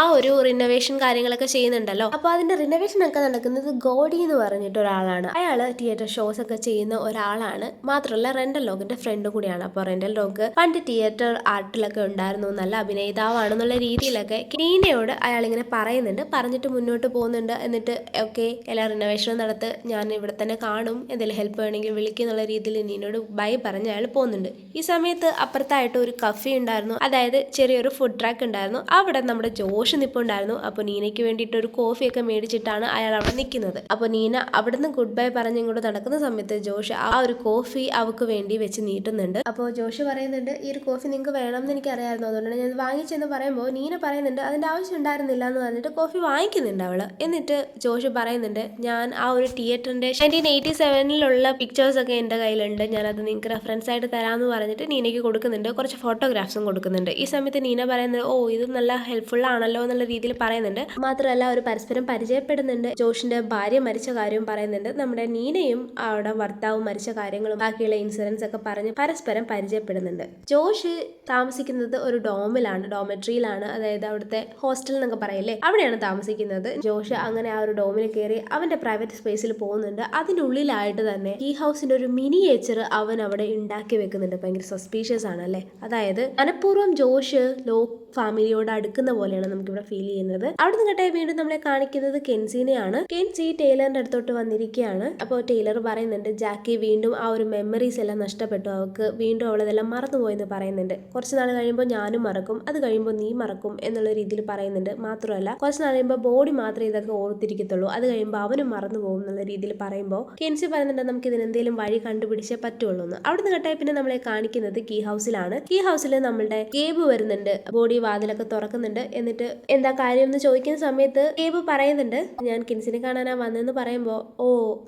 ആ ഒരു റിനോവേഷൻ കാര്യങ്ങളൊക്കെ ചെയ്യുന്നുണ്ടല്ലോ. അപ്പോൾ അതിന്റെ റിനോവേഷൻ ഒക്കെ നടക്കുന്നത് ഗോഡി എന്ന് പറഞ്ഞിട്ട് ഒരാളാണ്. അയാള് തിയേറ്റർ ഷോസ് ഒക്കെ ചെയ്യുന്ന ഒരാളാണ്. മാത്രമല്ല റെന്റൽ ലോഗിന്റെ ഫ്രണ്ട് കൂടിയാണ്. അപ്പോൾ റെന്റൽ ലോഗ് പണ്ട് തിയേറ്റർ ആർട്ടിലൊക്കെ ഉണ്ടായിരുന്നു, നല്ല അഭിനേതാവാണെന്നുള്ള രീതിയിലൊക്കെ നീനയോട് അയാൾ ഇങ്ങനെ പറയുന്നുണ്ട്. പറഞ്ഞിട്ട് മുന്നോട്ട് പോകുന്നുണ്ട്. എന്നിട്ട് ഓക്കെ എല്ലാ റിനോവേഷനും നടത്ത്, ഞാൻ ഇവിടെ തന്നെ കാണും, എന്തെങ്കിലും ഹെൽപ്പ് വേണമെങ്കിൽ വിളിക്കുന്നുള്ള രീതിയിൽ നീനോട് ബൈ പറഞ്ഞ് അയാൾ പോകുന്നുണ്ട്. ഈ സമയത്ത് അപ്പുറത്തായിട്ട് ഒരു കഫേ ഉണ്ടായിരുന്നു, അതായത് ചെറിയൊരു ഫുഡ് ട്രാക്ക് ഉണ്ടായിരുന്നു. അവിടെ നമ്മുടെ ജോഷ് നിൽപ്പുണ്ടായിരുന്നു. അപ്പോൾ നീനയ്ക്ക് വേണ്ടിയിട്ട് ഒരു കോഫിയൊക്കെ മേടിച്ചിട്ടാണ് അയാൾ അവിടെ നിൽക്കുന്നത്. അപ്പോൾ നീന അവിടുന്ന് ഗുഡ് ബൈ പറഞ്ഞ് ഇങ്ങോട്ട് നടക്കുന്ന സമയത്ത് ജോഷ് ആ ഒരു കോഫി അവൾക്ക് വേണ്ടി വെച്ച് നീട്ടുന്നുണ്ട്. അപ്പോൾ ജോഷ് പറയുന്നുണ്ട് ഈ ഒരു കോഫി നിങ്ങൾക്ക് വേണമെന്ന് എനിക്കറിയായിരുന്നു, അതുകൊണ്ടാണ് ഞാൻ വാങ്ങിച്ചെന്ന് പറയുമ്പോൾ നീന പറയുന്നുണ്ട് അതിൻ്റെ ആവശ്യം ഉണ്ടായിരുന്നില്ല എന്ന് പറഞ്ഞിട്ട് കോഫി വാങ്ങിക്കുന്നുണ്ട് അവള്. എന്നിട്ട് ജോഷ് പറയുന്നുണ്ട് ഞാൻ ആ ഒരു തിയേറ്ററിന്റെ 1987 പിക്ചേഴ്സ് ഒക്കെ എൻ്റെ കയ്യിലുണ്ട്, ഞാനത് നിങ്ങൾക്ക് റെഫറൻസ് ആയിട്ട് തരാമെന്ന് പറഞ്ഞിട്ട് നീനയ്ക്ക് കൊടുക്കുന്നുണ്ട്. കുറച്ച് ഫോട്ടോഗ്രാഫ്സും കൊടുക്കുന്നുണ്ട്. ഈ സമയത്ത് നീന പറയുന്നത് ഓ ഇത് നല്ല ഹെൽപ്ഫുൾ ആണല്ലോ എന്നുള്ള രീതിയിൽ പറയുന്നുണ്ട്. മാത്രമല്ല അവർ പരസ്പരം പരിചയപ്പെടുന്നുണ്ട്. ജോഷിന്റെ ഭാര്യ മരിച്ച കാര്യവും പറയുന്നുണ്ട്. നമ്മുടെ നീനയും അവിടെ ഭർത്താവ് മരിച്ച കാര്യങ്ങളും ബാക്കിയുള്ള ഇൻഷുറൻസ് ഒക്കെ പറഞ്ഞ് പരസ്പരം പരിചയപ്പെടുന്നുണ്ട്. ജോഷ് താമസിക്കുന്നത് ഒരു ഡോമെട്രിയിലാണ്, അതായത് അവിടുത്തെ ഹോസ്റ്റൽ എന്നൊക്കെ പറയില്ലേ, അവിടെയാണ് താമസിക്കുന്നത്. ജോഷ് അങ്ങനെ ആ ഒരു ഡോമിൽ കയറി അവന്റെ പ്രൈവറ്റ് സ്പേസിൽ പോകുന്നുണ്ട്. അതിൻ്റെ ഉള്ളിലായിട്ട് തന്നെ ഈ ഹൗസിന്റെ ഒരു മിനിയേച്ചർ അവൻ അവിടെ ഉണ്ടാക്കി വെക്കുന്നുണ്ട്. ഭയങ്കര സസ്പീഷ്യസ് ആണ് അല്ലേ. അതായത് മനഃപൂർവ്വം ജോഷ് ഫാമിലിയോട് അടുക്കുന്ന പോലെയാണ് നമുക്കിവിടെ ഫീൽ ചെയ്യുന്നത്. അവിടുന്ന് കേട്ടെ വീണ്ടും നമ്മളെ കാണിക്കുന്നത് കെൻസിനെയാണ്. കെൻസി ടൈലറിന്റെ അടുത്തോട്ട് വന്നിരിക്കുകയാണ്. അപ്പോൾ ടൈലർ പറയുന്നുണ്ട് ജാക്കി വീണ്ടും ആ ഒരു മെമ്മറീസ് എല്ലാം നഷ്ടപ്പെട്ടു, അവൾക്ക് വീണ്ടും അവളതെല്ലാം മറന്നുപോയെന്ന് പറയുന്നുണ്ട്. കുറച്ച് നാൾ കഴിയുമ്പോൾ ഞാനും മറക്കും, അത് കഴിയുമ്പോൾ നീ മറക്കും എന്നുള്ള രീതിയിൽ പറയുന്നുണ്ട്. മാത്രമല്ല കുറച്ച് നാൾ കഴിയുമ്പോൾ ബോഡി മാത്രമേ ഇതൊക്കെ ഓർത്തിരിക്കത്തുള്ളൂ, അത് കഴിയുമ്പോൾ അവനും മറന്നു പോകും എന്നുള്ള രീതിയിൽ പറയുമ്പോൾ കെൻസി പറയുന്നുണ്ട് നമുക്ക് ഇതിനെന്തെങ്കിലും വഴി കണ്ടുപിടിച്ചേ പറ്റുള്ളൂ എന്ന്. അവിടുന്ന് കേട്ടെ പിന്നെ നമ്മളെ കാണിക്കുന്നത് കീ ഹൗസിലാണ്. കീ ഹൗസിൽ നമ്മളുടെ ഗേബ് വരുന്നുണ്ട്. ബോഡി വാതിലൊക്കെ തുറക്കുന്നുണ്ട്. എന്നിട്ട് എന്താ കാര്യം എന്ന് ചോദിക്കുന്ന സമയത്ത് ഗേബ് പറയുന്നുണ്ട് ഞാൻ കിൻസിനെ കാണാനാ വന്നെന്ന് പറയുമ്പോൾ ഓ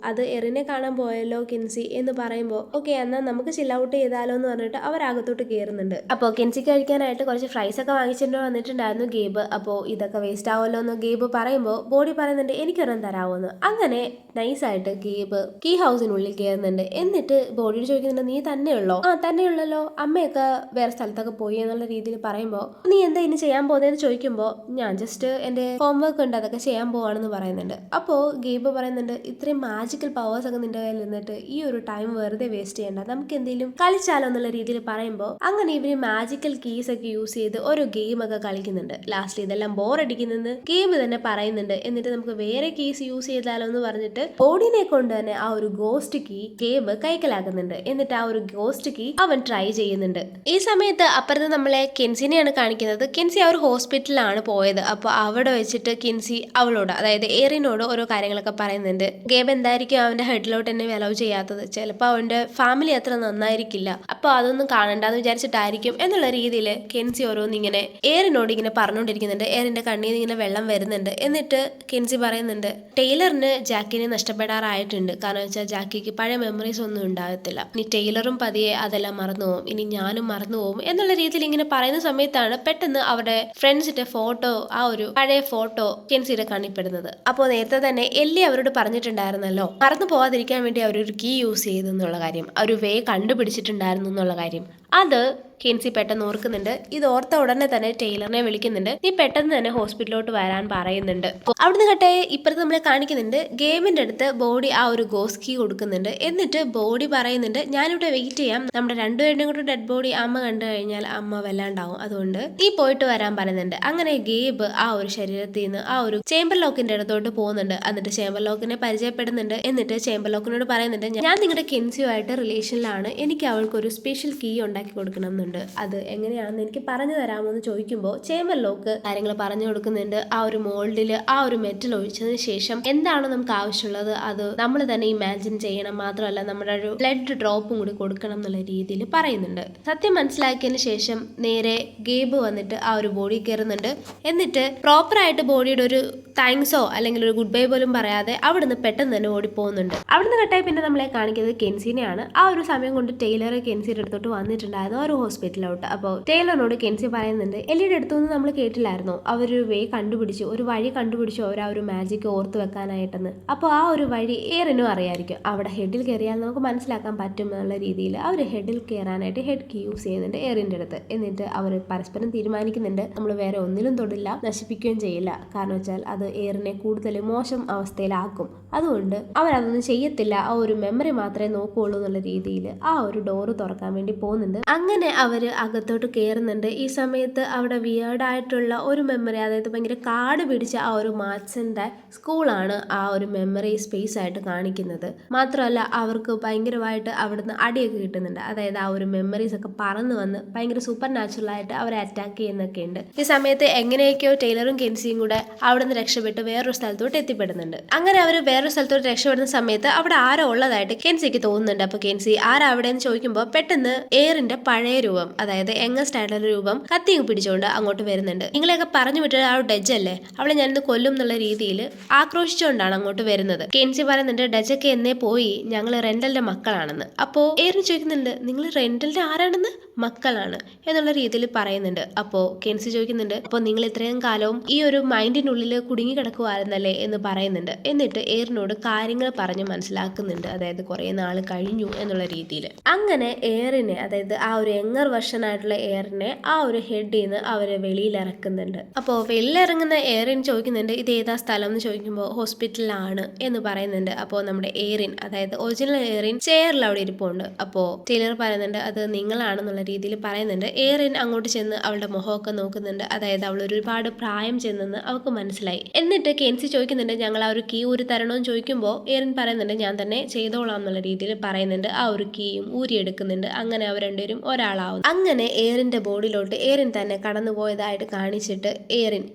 അത് എറിനെ കാണാൻ പോയല്ലോ കിൻസി എന്ന് പറയുമ്പോൾ ഓക്കെ എന്നാൽ നമുക്ക് ചിൽ ഔട്ട് ചെയ്താലോ എന്ന് പറഞ്ഞിട്ട് അവരകത്തോട്ട് കയറുന്നുണ്ട്. അപ്പോൾ കിൻസിക്ക് കഴിക്കാനായിട്ട് കുറച്ച് ഫ്രൈസ് ഒക്കെ വാങ്ങിച്ചിട്ട് വന്നിട്ടുണ്ടായിരുന്നു ഗേബ്. അപ്പോൾ ഇതൊക്കെ വേസ്റ്റ് ആവുമല്ലോ എന്ന് ഗേബ് പറയുമ്പോൾ ബോഡി പറയുന്നുണ്ട് എനിക്കൊരെണ്ണം തരാമോന്ന്. അങ്ങനെ നൈസായിട്ട് ഗേബ് കീ ഹൗസിനുള്ളിൽ കയറുന്നുണ്ട്. എന്നിട്ട് ബോഡിയോട് ചോദിക്കുന്നുണ്ട് നീ തന്നെയുള്ളോ? ആ തന്നെയുള്ളല്ലോ, അമ്മയൊക്കെ വേറെ സ്ഥലത്തൊക്കെ പോയി എന്നുള്ള രീതിയിൽ പറയുമ്പോൾ നീ എന്താ ഇനി ചെയ്യാൻ പോകുന്നതെന്ന് ചോദിക്കുമ്പോൾ ഞാൻ ജസ്റ്റ് എൻ്റെ ഹോംവർക്ക് ഉണ്ട് അതൊക്കെ ചെയ്യാൻ പോവാണെന്ന് പറയുന്നുണ്ട്. അപ്പോൾ ഗേബ് പറയുന്നുണ്ട്, ഇത്രയും മാജിക്കൽ പവേഴ്സ് ഒക്കെ നിന്റെ കയ്യിൽ നിന്നിട്ട് ഈ ഒരു ടൈം വെറുതെ വേസ്റ്റ് ചെയ്യണ്ട, നമുക്ക് എന്തെങ്കിലും കളിച്ചാലോ എന്നുള്ള രീതിയിൽ പറയുമ്പോൾ അങ്ങനെ ഇവര് മാജിക്കൽ കീസ് ഒക്കെ യൂസ് ചെയ്ത് ഒരു ഗെയിം ഒക്കെ കളിക്കുന്നുണ്ട്. ലാസ്റ്റ് ഇതെല്ലാം ബോറടിക്കുന്നെന്ന് ഗെയിം തന്നെ പറയുന്നുണ്ട്. എന്നിട്ട് നമുക്ക് വേറെ കീസ് യൂസ് ചെയ്താലോ എന്ന് പറഞ്ഞിട്ട് ബോഡിനെ കൊണ്ട് തന്നെ ആ ഒരു ഗോസ്റ്റ് കീ ഗെയിം കൈക്കലാക്കുന്നുണ്ട്. എന്നിട്ട് ആ ഒരു ഗോസ്റ്റ് കീ അവൻ ട്രൈ ചെയ്യുന്നുണ്ട്. ഈ സമയത്ത് അപ്പുറത്ത് നമ്മളെ കെൻസിനെയാണ് കാണിക്കുന്നത്. കെൻസി ആ ഒരു ഹോസ്പിറ്റലിലാണ് പോയത്. അപ്പോൾ അവിടെ വെച്ചിട്ട് കെൻസി അവളോട്, അതായത് എറിനോട് ഓരോ കാര്യങ്ങളൊക്കെ പറയുന്നുണ്ട്. ഗേബ് എന്തായിരിക്കും അവന്റെ ഹെഡിലോട്ട് എന്നെ അലൗ ചെയ്യാത്തത്, ചിലപ്പോൾ അവന്റെ ഫാമിലി അത്ര നന്നായിരിക്കില്ല, അപ്പോൾ അതൊന്നും കാണണ്ടെന്ന് വിചാരിച്ചിട്ടായിരിക്കും എന്നുള്ള രീതിയിൽ കെൻസി ഓരോന്നിങ്ങനെ എറിനോട് ഇങ്ങനെ പറഞ്ഞുകൊണ്ടിരിക്കുന്നുണ്ട്. എറിന്റെ കണ്ണിൽ നിന്ന് ഇങ്ങനെ വെള്ളം വരുന്നുണ്ട്. എന്നിട്ട് കെൻസി പറയുന്നുണ്ട്, ടൈലറിന് ജാക്കിനെ നഷ്ടപ്പെടാറായിട്ടുണ്ട്. കാരണം വെച്ചാൽ ജാക്കിക്ക് പഴയ മെമ്മറീസ് ഒന്നും ഉണ്ടാകത്തില്ല. ഇനി ടൈലറും പതിയെ അതെല്ലാം മറന്നു പോകും, ഇനി ഞാനും മറന്നു പോകും എന്നുള്ള രീതിയിൽ ഇങ്ങനെ പറയുന്ന സമയത്താണ് പെട്ടെന്ന് അവരുടെ ഫ്രണ്ട്സിന്റെ ഫോട്ടോ, ആ ഒരു പഴയ ഫോട്ടോ കെൻസിയുടെ കണ്ണിപ്പെടുന്നത്. അപ്പോൾ നേരത്തെ തന്നെ എല്ലി അവരോട് പറഞ്ഞിട്ടുണ്ടായിരുന്നല്ലോ മറന്നു പോവാതിരിക്കാൻ വേണ്ടി അവരൊരു കീ യൂസ് ചെയ്തു എന്നുള്ള കാര്യം, ഒരു വേ കണ്ടുപിടിച്ചിട്ടുണ്ടായിരുന്നു എന്നുള്ള കാര്യം. അത് കെൻസി പെട്ടെന്ന് ഓർക്കുന്നുണ്ട്. ഇത് ഓർത്ത ഉടനെ തന്നെ ടൈലറിനെ വിളിക്കുന്നുണ്ട്. നീ പെട്ടെന്ന് തന്നെ ഹോസ്പിറ്റലിലോട്ട് വരാൻ പറയുന്നുണ്ട്. അവിടുന്ന് കട്ടെ ഇപ്പുറത്ത് നമ്മളെ കാണിക്കുന്നുണ്ട്, ഗെയിമിന്റെ അടുത്ത് ബോഡി ആ ഒരു ഗോസ് കീ കൊടുക്കുന്നുണ്ട്. എന്നിട്ട് ബോഡി പറയുന്നുണ്ട്, ഞാനിവിടെ വെയിറ്റ് ചെയ്യാം, നമ്മുടെ രണ്ടുപേരുടെയും കൂടെ ഡെഡ് ബോഡി അമ്മ കണ്ടു കഴിഞ്ഞാൽ അമ്മ വല്ലാണ്ടാവും, അതുകൊണ്ട് നീ പോയിട്ട് വരാൻ പറയുന്നുണ്ട്. അങ്ങനെ ഗേബ് ആ ഒരു ശരീരത്തിൽ നിന്ന് ആ ഒരു ചേംബർ ലോക്കിന്റെ അടുത്തോട്ട് പോകുന്നുണ്ട്. എന്നിട്ട് ചേംബർ ലോക്കിനെ പരിചയപ്പെടുന്നുണ്ട്. എന്നിട്ട് ചേംബർ ലോക്കിനോട് പറയുന്നുണ്ട്, ഞാൻ നിങ്ങളുടെ കെൻസിയുമായിട്ട് റിലേഷനിലാണ്, എനിക്ക് അവൾക്ക് ഒരു സ്പെഷ്യൽ കീ ഉണ്ടാക്കി കൊടുക്കണം എന്നുണ്ട്, അത് എങ്ങനെയാണെന്ന് എനിക്ക് പറഞ്ഞു തരാമോ എന്ന് ചോദിക്കുമ്പോൾ ചേംബർ ലോക്ക് കാര്യങ്ങൾ പറഞ്ഞു കൊടുക്കുന്നുണ്ട്. ആ ഒരു മോൾഡിൽ ആ ഒരു മെറ്റൽ ഒഴിച്ചതിന് ശേഷം എന്താണോ നമുക്ക് ആവശ്യമുള്ളത് അത് നമ്മൾ തന്നെ ഇമാജിൻ ചെയ്യണം, മാത്രമല്ല നമ്മുടെ ഒരു ബ്ലഡ് ഡ്രോപ്പും കൂടി കൊടുക്കണം എന്നുള്ള രീതിയിൽ പറയുന്നുണ്ട്. സത്യം മനസ്സിലാക്കിയതിന് ശേഷം നേരെ ഗേബ് വന്നിട്ട് ആ ഒരു ബോഡി കയറുന്നുണ്ട്. എന്നിട്ട് പ്രോപ്പറായിട്ട് ബോഡിയുടെ ഒരു താങ്ക്സോ അല്ലെങ്കിൽ ഒരു ഗുഡ് ബൈ പോലും പറയാതെ അവിടുന്ന് പെട്ടെന്ന് തന്നെ ഓടിപ്പോകുന്നുണ്ട്. അവിടുന്ന് കട്ടായി പിന്നെ നമ്മളെ കാണിക്കുന്നത് കെൻസിനെയാണ്. ആ ഒരു സമയം കൊണ്ട് ടൈലർ കെൻസിയുടെ അടുത്തോട്ട് വന്നിട്ടുണ്ടായിരുന്നു ഒരു ഹോസ്പിറ്റലിലോട്ട്. അപ്പോൾ ടൈലറിനോട് കെൻസി പറയുന്നുണ്ട്, എല്ലിയുടെ അടുത്തൊന്നും നമ്മൾ കേട്ടില്ലായിരുന്നു, അവരൊരു വേ കണ്ടുപിടിച്ചു, ഒരു വഴി കണ്ടുപിടിച്ചു അവർ ആ ഒരു മാജിക് ഓർത്ത് വെക്കാനായിട്ടെന്ന്. അപ്പോൾ ആ ഒരു വഴി ഏറിനും അറിയായിരിക്കും, അവിടെ ഹെഡിൽ കയറിയാൽ നമുക്ക് മനസ്സിലാക്കാൻ പറ്റും എന്നുള്ള രീതിയിൽ അവർ ഹെഡിൽ കയറാനായിട്ട് ഹെഡ് കീ യൂസ് ചെയ്യുന്നുണ്ട് ഏറിൻ്റെ അടുത്ത്. എന്നിട്ട് അവർ പരസ്പരം തീരുമാനിക്കുന്നുണ്ട്, നമ്മൾ വേറെ ഒന്നിലും തൊടില്ല, നശിപ്പിക്കുകയും ചെയ്യില്ല, കാരണം വെച്ചാൽ അത് എയറിനെ കൂടുതൽ മോശം അവസ്ഥയിലാക്കും, അതുകൊണ്ട് അവരതൊന്നും ചെയ്യത്തില്ല, ആ ഒരു മെമ്മറി മാത്രമേ നോക്കുകയുള്ളൂ എന്നുള്ള രീതിയിൽ ആ ഒരു ഡോറ് തുറക്കാൻ വേണ്ടി പോകുന്നുണ്ട്. അങ്ങനെ അവര് അകത്തോട്ട് കയറുന്നുണ്ട്. ഈ സമയത്ത് അവിടെ വിയേർഡായിട്ടുള്ള ഒരു മെമ്മറി, അതായത് ഭയങ്കര കാട് പിടിച്ച ആ ഒരു മാത്സിന്റെ സ്കൂളാണ് ആ ഒരു മെമ്മറി സ്പേസ് ആയിട്ട് കാണിക്കുന്നത്. മാത്രമല്ല അവർക്ക് ഭയങ്കരമായിട്ട് അവിടുന്ന് അടിയൊക്കെ കിട്ടുന്നുണ്ട്, അതായത് ആ ഒരു മെമ്മറീസ് ഒക്കെ പറന്ന് വന്ന് ഭയങ്കര സൂപ്പർ നാച്ചുറൽ ആയിട്ട് അവരെ അറ്റാക്ക് ചെയ്യുന്നൊക്കെ ഉണ്ട്. ഈ സമയത്ത് എങ്ങനെയൊക്കെയോ ടൈലറും കെൻസിയും കൂടെ അവിടുന്ന് രക്ഷപ്പെട്ട് വേറൊരു സ്ഥലത്തോട്ട് എത്തിപ്പെടുന്നുണ്ട്. അങ്ങനെ അവർ വേറൊരു സ്ഥലത്തോട്ട് രക്ഷപ്പെടുന്ന സമയത്ത് അവിടെ ആരോ ഉള്ളതായിട്ട് കെൻസിക്ക് തോന്നുന്നുണ്ട്. അപ്പൊ കെൻസി ആരാ അവിടെ എന്ന് ചോദിക്കുമ്പോൾ പെട്ടെന്ന് എയറിന്റെ പഴയ രൂപം, അതായത് യങ്ങസ്റ്റ് ആയിട്ടുള്ള രൂപം കത്തിയും പിടിച്ചുകൊണ്ട് അങ്ങോട്ട് വരുന്നുണ്ട്. നിങ്ങളെയൊക്കെ പറഞ്ഞു വിട്ടത് ആ ഒരു ഡജ് അല്ലേ, അവളെ ഞാനിന്ന് കൊല്ലും എന്നുള്ള രീതിയിൽ ആക്രോശിച്ചുകൊണ്ടാണ് അങ്ങോട്ട് വരുന്നത്. കെൻസി പറയുന്നുണ്ട്, ഡജൊക്കെ എന്നേ പോയി, ഞങ്ങൾ റെന്റലിന്റെ മക്കളാണെന്ന്. അപ്പോ എയറിന് ചോദിക്കുന്നുണ്ട്, നിങ്ങൾ റെന്റലിന്റെ ആരാണെന്ന്? മക്കളാണ് എന്നുള്ള രീതിയിൽ പറയുന്നുണ്ട്. അപ്പോ കെൻസി ചോദിക്കുന്നുണ്ട്, അപ്പോൾ നിങ്ങൾ ഇത്രയും കാലവും ഈ ഒരു മൈൻഡിനുള്ളിൽ കുടുങ്ങി കിടക്കുവായിരുന്നല്ലേ എന്ന് പറയുന്നുണ്ട്. എന്നിട്ട് എയറിനോട് കാര്യങ്ങൾ പറഞ്ഞ് മനസ്സിലാക്കുന്നുണ്ട്, അതായത് കുറെ നാൾ കഴിഞ്ഞു എന്നുള്ള രീതിയിൽ. അങ്ങനെ എയറിനെ, അതായത് ആ ഒരു യങ്ങർ വെർഷൻ ആയിട്ടുള്ള എയറിനെ ആ ഒരു ഹെഡിൽ നിന്ന് അവരെ വെളിയിൽ ഇറക്കുന്നുണ്ട്. അപ്പോൾ വെളിയിലിറങ്ങുന്ന എയറിൻ ചോദിക്കുന്നുണ്ട്, ഇത് ഏതാ സ്ഥലം എന്ന് ചോദിക്കുമ്പോൾ ഹോസ്പിറ്റലാണ് എന്ന് പറയുന്നുണ്ട്. അപ്പോൾ നമ്മുടെ എയറിൻ, അതായത് ഒറിജിനൽ എയറിൻ ചെയറിൽ അവിടെ ഇരിപ്പുണ്ട്. അപ്പോൾ ടൈലർ പറയുന്നുണ്ട്, അത് നിങ്ങളാണെന്നുള്ള രീതിയിൽ പറയുന്നുണ്ട്. എയറിൻ അങ്ങോട്ട് ചെന്ന് അവളുടെ മുഖമൊക്കെ നോക്കുന്നുണ്ട്, അതായത് അവൾ ഒരുപാട് പ്രായം ചെന്നെന്ന് അവൾക്ക് മനസ്സിലായി. എന്നിട്ട് കെൻസി ചോദിക്കുന്നുണ്ട്, ഞങ്ങൾ ആ ഒരു കീ ഊരി തരണമെന്ന് ചോദിക്കുമ്പോൾ എയറിൻ പറയുന്നുണ്ട്, ഞാൻ തന്നെ ചെയ്തോളാം എന്നുള്ള രീതിയിൽ പറയുന്നുണ്ട്. ആ ഒരു കീയും ഊരിയെടുക്കുന്നുണ്ട്. അങ്ങനെ അവർ രണ്ടുപേരും ഒരാളാവുന്നു. അങ്ങനെ എയറിന്റെ ബോഡിയിലോട്ട് എയറിൻ തന്നെ കടന്നുപോയതായിട്ട് കാണിച്ചിട്ട്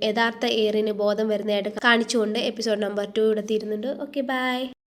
യഥാർത്ഥ എയറിന് ബോധം വരുന്നതായിട്ട് കാണിച്ചുകൊണ്ട് എപ്പിസോഡ് നമ്പർ 2 ഇവിടെ തീരുന്നുണ്ട്. Okay, by.